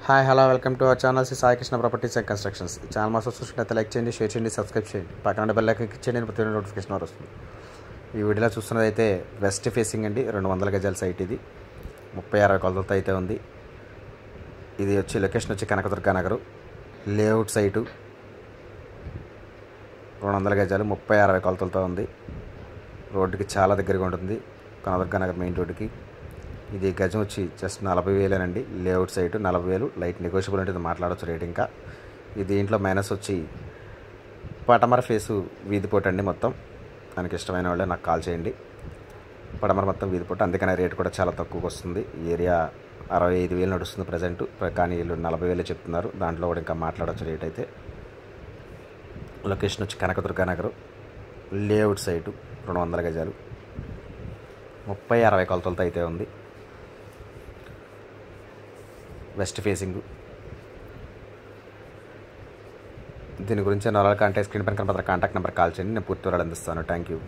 Hi hello welcome to our channel Shri Sai Krishna properties and constructions. Channel మా చూసినట్లయితే like చేయండి, share చేయండి, సబ్స్క్రైబ్ చేయండి, పక్కన బెల్ ఐకాన్ క్లిక్ చేయండి, ప్రతి నోటిఫికేషన్ వస్తుంది. ఈ వీడియోలో చూస్తున్నది అయితే వెస్ట్ ఫేసింగ్ అండి, 200 గజాల సైట్. ఇది 30-60 కొలతలతో అయితే ఉంది. ఇది వచ్చి లొకేషన్ వచ్చి కనకదుర్గా నగరు లేఅవుట్ సైటు, 200 గజాలు 30-60 కొలతలతో ఉంది. రోడ్డుకి చాలా దగ్గరగా ఉంటుంది, కనకదుర్గా నగర్ మెయిన్ రోడ్డుకి. ఇది గజం వచ్చి just 40,000 layout site 40,000 light negotiable ఉంటుంది, మాట్లాడవచ్చు రేట్. ఇంకా ఇది దీంట్లో మైనస్ వచ్చి పటమర ఫేసు వీధిపోటు అండి. మొత్తం దానికి ఇష్టమైన వాళ్ళే నాకు కాల్ చేయండి. పడమర మొత్తం వీధిపోటు, అందుకనే రేట్ కూడా చాలా తక్కువకి వస్తుంది. ఏరియా 65,000 నడుస్తుంది ప్రజెంట్, కానీ వీళ్ళు 40,000 చెప్తున్నారు. దాంట్లో కూడా ఇంకా మాట్లాడవచ్చు రేట్ అయితే. లొకేషన్ వచ్చి కనకదుర్గా నగరు లేఅవుట్ సైటు, 200 గజాలు 30-60 కొలతలతో అయితే ఉంది. West facing. దీని గురించి నాలుగు కాంటాక్ట్ స్క్రీన్ పైన కనపడుతున్న కాంటాక్ట్ నెంబర్ కాల్ చేయండి, నేను పూర్తి వివరాలు అందిస్తాను. Thank you.